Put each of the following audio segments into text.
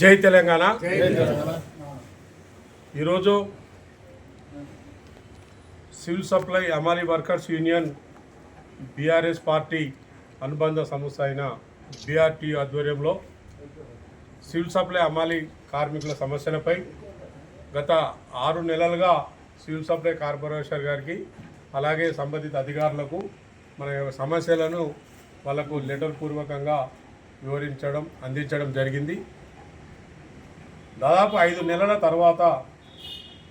జై తెలంగాణ. ఈరోజు civil supply అమాలి వర్కర్స్ యూనియన్ బీఆర్ఎస్ పార్టీ అనుబంధ సంస్థ అయిన బీఆర్టీ ఆధ్వర్యంలో సివిల్ సప్లై అమాలి కార్మికుల సమస్యలపై గత 6 నెలలుగా సివిల్ సప్లై కార్పొరేషన్ గారికి అలాగే సంబంధిత అధికారులకు మన సమస్యలను వాళ్లకు లెటర్ పూర్వకంగా అందించడం జరిగింది. దాదాపు 5 నెలల తర్వాత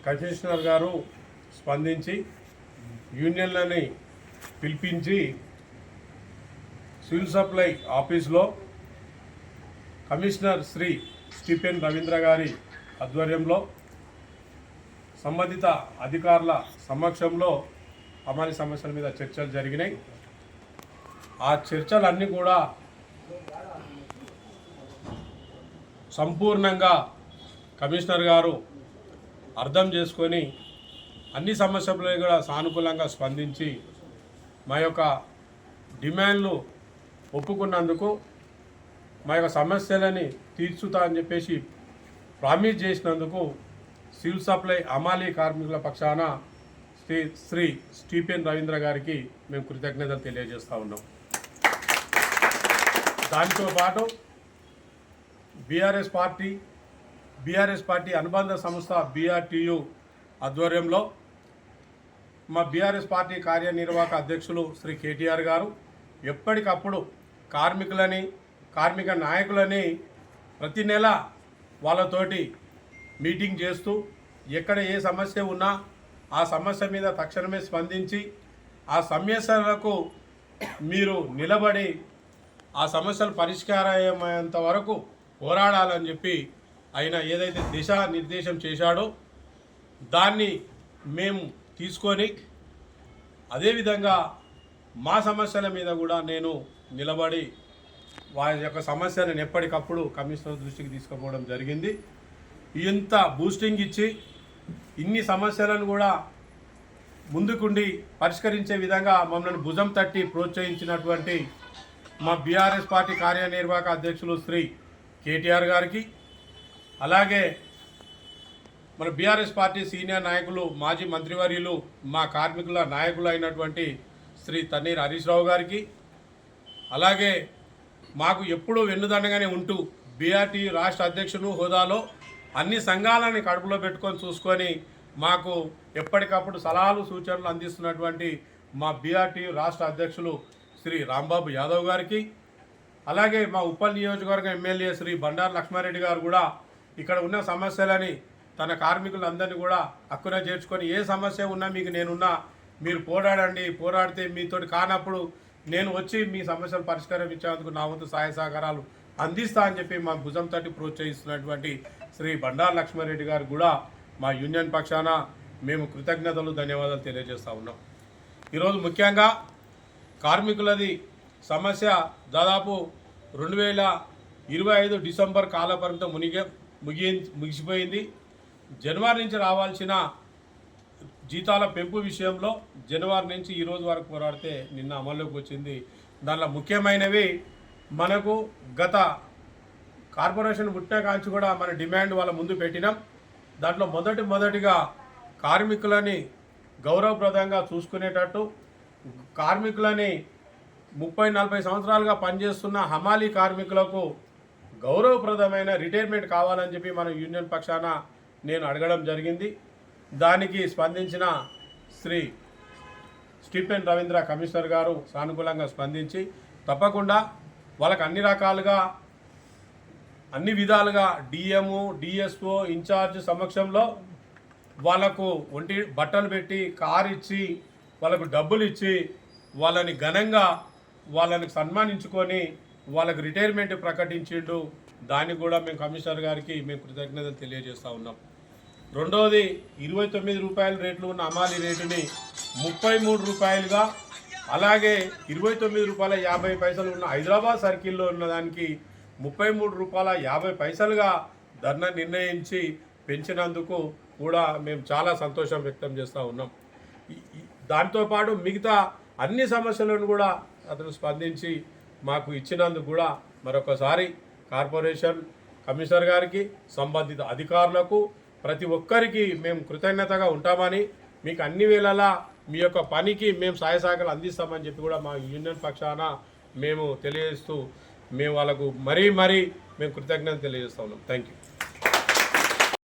కమిషనర్ గారు స్పందించి యూనియన్లని పిలిపించి సివిల్ సప్లై ఆఫీస్లో కమిషనర్ శ్రీ స్టీఫెన్ రవీంద్ర గారి ఆధ్వర్యంలో సంబంధిత అధికారుల సమక్షంలో అమలు సమస్యల మీద చర్చలు జరిగినాయి. ఆ చర్చలన్నీ కూడా సంపూర్ణంగా కమిషనర్ గారు అర్థం చేసుకొని అన్ని సమస్యలపై కూడా సానుకూలంగా స్పందించి మా యొక్క డిమాండ్లు ఒప్పుకున్నందుకు మా యొక్క సమస్యలని తీర్చుతా అని చెప్పేసి ప్రామిస్ చేసినందుకు సివిల్ సప్లై అమాలి కార్మికుల పక్షాన శ్రీ స్టీఫెన్ రవీంద్ర గారికి మేము కృతజ్ఞతలు తెలియజేస్తూ ఉన్నాం. దానితో పాటు బీఆర్ఎస్ పార్టీ అనుబంధ సంస్థ బీఆర్టీయు ఆధ్వర్యంలో మా బీఆర్ఎస్ పార్టీ కార్యనిర్వాహక అధ్యక్షులు శ్రీ కేటీఆర్ గారు ఎప్పటికప్పుడు కార్మిక నాయకులని ప్రతి నెల వాళ్ళతోటి మీటింగ్ చేస్తూ ఎక్కడ ఏ సమస్య ఉన్నా ఆ సమస్య మీద తక్షణమే స్పందించి ఆ సమస్యలకు మీరు నిలబడి ఆ సమస్యలు పరిష్కారమయ్యేంత వరకు పోరాడాలని చెప్పి ఆయన ఏదైతే దిశానిర్దేశం చేశాడో దాన్ని మేము తీసుకొని అదేవిధంగా మా సమస్యల మీద కూడా నేను నిలబడి వారి యొక్క సమస్యలను ఎప్పటికప్పుడు కమిషనర్ దృష్టికి తీసుకుపోవడం జరిగింది. ఇంత బూస్టింగ్ ఇచ్చి ఇన్ని సమస్యలను కూడా ముందుకుండి పరిష్కరించే విధంగా మమ్మల్ని భుజం తట్టి ప్రోత్సహించినటువంటి మా బీఆర్ఎస్ పార్టీ కార్యనిర్వాహక అధ్యక్షులు శ్రీ కేటీఆర్ గారికి, అలాగే మన బీఆర్ఎస్ పార్టీ సీనియర్ నాయకులు మాజీ మంత్రివర్యులు మా కార్మికుల నాయకులు అయినటువంటి శ్రీ తన్నీర్ హరీష్ రావు గారికి, అలాగే మాకు ఎప్పుడూ వెన్నుదండగానే ఉంటూ బీఆర్టీ రాష్ట్ర అధ్యక్షులు హోదాలో అన్ని సంఘాలని కడుపులో పెట్టుకొని చూసుకొని మాకు ఎప్పటికప్పుడు సలహాలు సూచనలు అందిస్తున్నటువంటి మా బీఆర్టీ రాష్ట్ర అధ్యక్షులు శ్రీ రాంబాబు యాదవ్ గారికి, అలాగే మా ఉప్పల్ నియోజకవర్గ ఎమ్మెల్యే శ్రీ బండారు లక్ష్మారెడ్డి గారు కూడా ఇక్కడ ఉన్న సమస్యలని తన కార్మికులందరినీ కూడా హక్కున చేర్చుకొని ఏ సమస్య ఉన్నా మీకు నేనున్నా, మీరు పోరాడితే మీతోటి కానప్పుడు నేను వచ్చి మీ సమస్యలు పరిష్కారం ఇచ్చేందుకు నా వంతు సహాయ సహకారాలు అందిస్తా అని చెప్పి మా భుజం తట్టి ప్రోత్సహిస్తున్నటువంటి శ్రీ బండారు లక్ష్మారెడ్డి గారు కూడా మా యూనియన్ పక్షాన మేము కృతజ్ఞతలు ధన్యవాదాలు తెలియజేస్తూ ఉన్నాం. ఈరోజు ముఖ్యంగా కార్మికులది సమస్య దాదాపు 2025 డిసెంబర్ కాలపరిమితం ముగిసిపోయింది. జనవరి నుంచి రావాల్సిన జీతాల పెంపు విషయంలో జనవరి నుంచి ఈ రోజు వరకు పోరాడితే నిన్న అమల్లోకి వచ్చింది. దానిలో ముఖ్యమైనవి మనకు గత కార్పొరేషన్ పుట్టిన కాంచి కూడా మన డిమాండ్ వాళ్ళ ముందు పెట్టినాం. దాంట్లో మొదటిగా కార్మికులని గౌరవప్రదంగా చూసుకునేటట్టు, కార్మికులని 30-40 సంవత్సరాలుగా పనిచేస్తున్న హమాలీ కార్మికులకు గౌరవప్రదమైన రిటైర్మెంట్ కావాలని చెప్పి మన యూనియన్ పక్షాన నేను అడగడం జరిగింది. దానికి స్పందించిన శ్రీ స్టీఫెన్ రవీంద్ర కమిషనర్ గారు సానుకూలంగా స్పందించి తప్పకుండా వాళ్ళకి అన్ని విధాలుగా డిఎంఓ డిఎస్ఓ ఇన్ఛార్జ్ సమక్షంలో వాళ్ళకు ఒంటి బట్టలు పెట్టి కారు ఇచ్చి వాళ్ళకు డబ్బులు ఇచ్చి వాళ్ళని ఘనంగా వాళ్ళని సన్మానించుకొని వాళ్ళకు రిటైర్మెంట్ ప్రకటించిండు. దానికి కూడా మేము కమిషనర్ గారికి మేము కృతజ్ఞతలు తెలియజేస్తూ ఉన్నాం. రెండవది 29 రూపాయల రేట్లు ఉన్న అమాలి రేటుని 33 రూపాయలుగా, అలాగే 29 రూపాయల 50 పైసలు ఉన్న హైదరాబాద్ సర్కిల్లో ఉన్నదానికి 33 రూపాయల 50 పైసలుగా ధర్నా నిర్ణయించి పెంచినందుకు కూడా మేము చాలా సంతోషం వ్యక్తం చేస్తూ ఉన్నాం. దాంతోపాటు మిగతా అన్ని సమస్యలను కూడా అతను స్పందించి మాకు ఇచ్చినందుకు కూడా మరొకసారి కార్పొరేషన్ కమిషనర్ గారికి, సంబంధిత అధికారులకు, ప్రతి ఒక్కరికి మేము కృతజ్ఞతగా ఉంటామని, మీకు అన్ని వేళలా మీ యొక్క పనికి మేము సహాయ సహకారాలు అందిస్తామని చెప్పి కూడా మా యూనియన్ పక్షాన మేము తెలియజేస్తూ మేము వాళ్ళకు మరీ మేము కృతజ్ఞత తెలియజేస్తా ఉన్నాం. Thank you.